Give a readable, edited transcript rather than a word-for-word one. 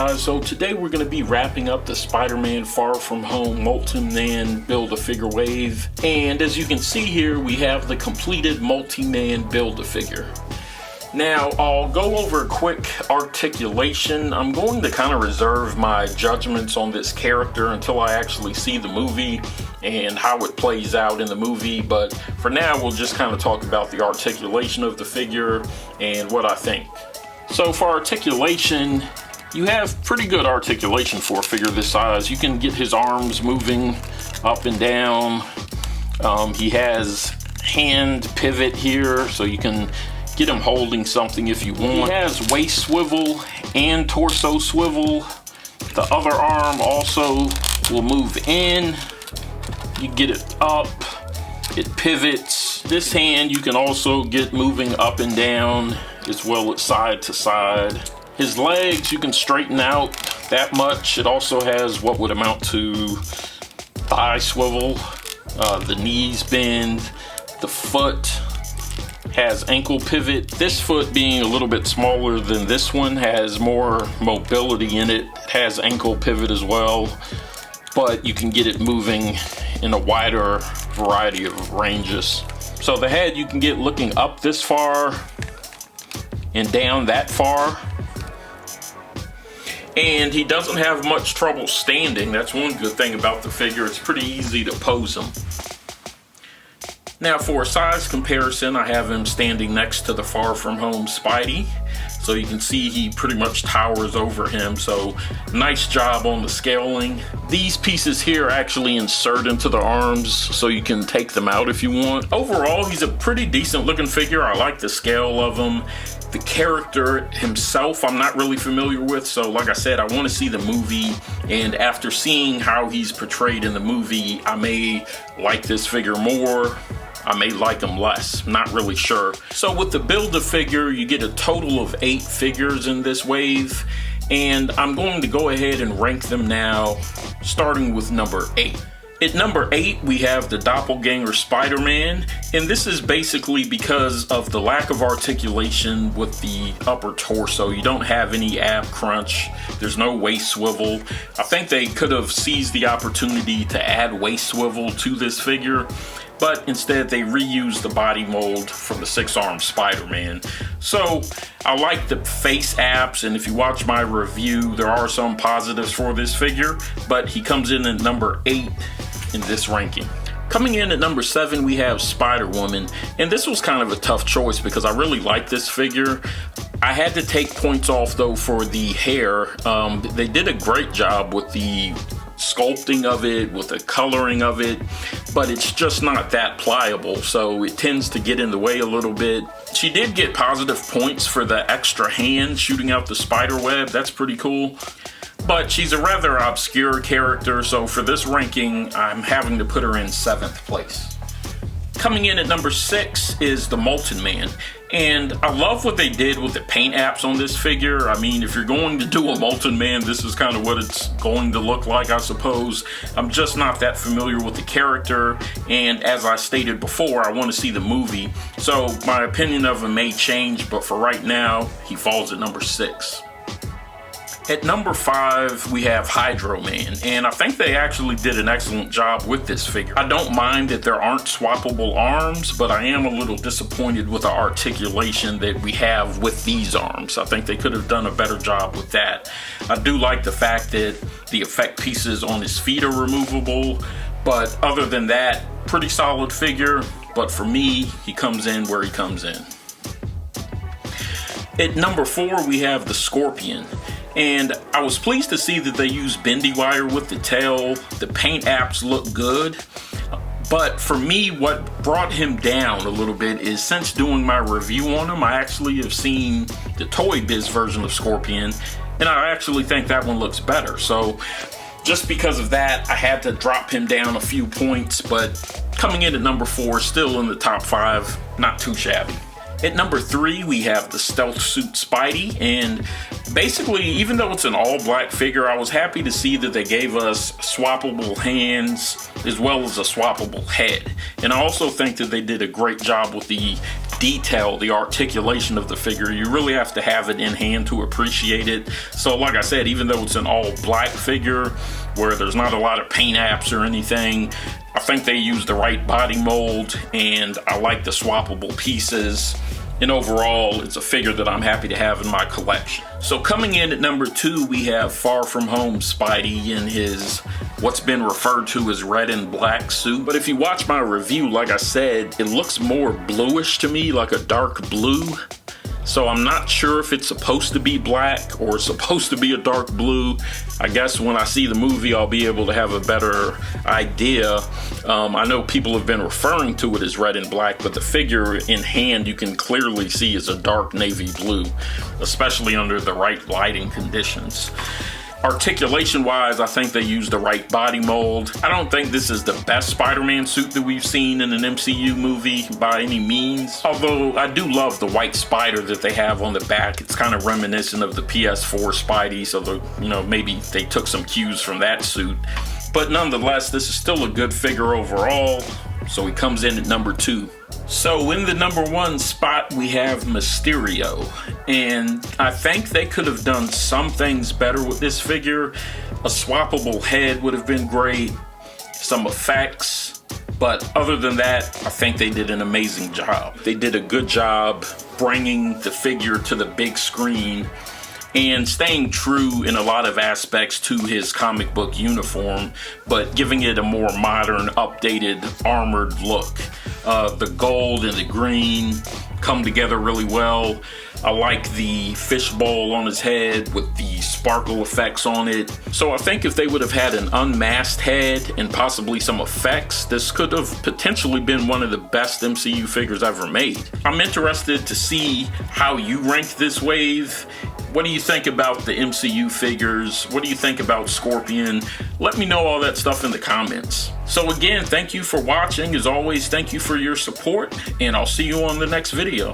guys, so today we're going to be wrapping up the Spider-Man Far From Home Molten Man Build-A-Figure wave, and as you can see here we have the completed Multi-Man Build-A-Figure. Now I'll go over a quick articulation. I'm going to kind of reserve my judgments on this character until I actually see the movie and how it plays out in the movie, but for now we'll just kind of talk about the articulation of the figure and what I think. So for articulation, you have pretty good articulation for a figure this size. You can get his arms moving up and down. He has hand pivot here, so you can get him holding something if you want. He has waist swivel and torso swivel. The other arm also will move in. You get it up, it pivots. This hand you can also get moving up and down as well as side to side. His legs you can straighten out that much. It also has what would amount to thigh swivel. The knees bend. The foot has ankle pivot. This foot, being a little bit smaller than this one, has more mobility in it. It has ankle pivot as well, but you can get it moving in a wider variety of ranges. So the head you can get looking up this far and down that far. And he doesn't have much trouble standing. That's one good thing about the figure. It's pretty easy to pose him. Now for a size comparison, I have him standing next to the Far From Home Spidey. So you can see he pretty much towers over him, so nice job on the scaling. These pieces here actually insert into the arms, so you can take them out if you want. Overall, he's a pretty decent looking figure. I like the scale of him. The character himself I'm not really familiar with, so like I said, I want to see the movie, and after seeing how he's portrayed in the movie, I may like this figure more. I may like him less, not really sure. So with the Build-A-Figure, you get a total of 8 figures in this wave, and I'm going to go ahead and rank them now, starting with number 8. At number 8, we have the Doppelganger Spider-Man, and this is basically because of the lack of articulation with the upper torso. You don't have any ab crunch, there's no waist swivel. I think they could have seized the opportunity to add waist swivel to this figure, but instead they reused the body mold from the 6-armed Spider-Man. So I like the face abs, and if you watch my review, there are some positives for this figure, but he comes in at number 8 in this ranking. Coming in at number 7, we have Spider-Woman, and this was kind of a tough choice because I really like this figure. I had to take points off though for the hair. They did a great job with the sculpting of it, with the coloring of it, but it's just not that pliable, so it tends to get in the way a little bit. She did get positive points for the extra hand shooting out the spider web. That's pretty cool, but she's a rather obscure character, so for this ranking I'm having to put her in 7th place. Coming in at number 6 is the Molten Man, and I love what they did with the paint apps on this figure. I mean, if you're going to do a Molten Man, this is kind of what it's going to look like, I suppose. I'm just not that familiar with the character, and as I stated before, I want to see the movie, so my opinion of him may change, but for right now, he falls at number 6. At number 5, we have Hydro Man, and I think they actually did an excellent job with this figure. I don't mind that there aren't swappable arms, but I am a little disappointed with the articulation that we have with these arms. I think they could have done a better job with that. I do like the fact that the effect pieces on his feet are removable, but other than that, pretty solid figure, but for me, he comes in where he comes in. At number 4, we have the Scorpion. And I was pleased to see that they used bendy wire with the tail. The paint apps look good. But for me, what brought him down a little bit is since doing my review on him, I actually have seen the Toy Biz version of Scorpion, and I actually think that one looks better. So just because of that, I had to drop him down a few points, but coming in at number 4, still in the top 5, not too shabby. At number 3, we have the Stealth Suit Spidey, and basically, even though it's an all-black figure, I was happy to see that they gave us swappable hands as well as a swappable head. And I also think that they did a great job with the detail, the articulation of the figure. You really have to have it in hand to appreciate it. So like I said, even though it's an all black figure where there's not a lot of paint apps or anything, I think they use the right body mold, and I like the swappable pieces. And overall, it's a figure that I'm happy to have in my collection. So coming in at number 2, we have Far From Home Spidey in his what's been referred to as red and black suit. But if you watch my review, like I said, it looks more bluish to me, like a dark blue. So I'm not sure if it's supposed to be black or supposed to be a dark blue. I guess when I see the movie, I'll be able to have a better idea. I know people have been referring to it as red and black, but the figure in hand you can clearly see is a dark navy blue, especially under the right lighting conditions. Articulation wise, I think they used the right body mold. I don't think this is the best Spider-Man suit that we've seen in an MCU movie by any means. Although I do love the white spider that they have on the back. It's kind of reminiscent of the PS4 Spidey, so maybe they took some cues from that suit. But nonetheless, this is still a good figure overall. So he comes in at number 2. So in the number 1 spot, we have Mysterio. And I think they could have done some things better with this figure. A swappable head would have been great. Some effects. But other than that, I think they did an amazing job. They did a good job bringing the figure to the big screen and staying true in a lot of aspects to his comic book uniform, but giving it a more modern, updated, armored look. The gold and the green come together really well. I like the fishbowl on his head with the sparkle effects on it. So I think if they would have had an unmasked head and possibly some effects, this could have potentially been one of the best MCU figures ever made. I'm interested to see how you rank this wave. What do you think about the MCU figures? What do you think about Scorpion? Let me know all that stuff in the comments. So again, thank you for watching. As always, thank you for your support, and I'll see you on the next video.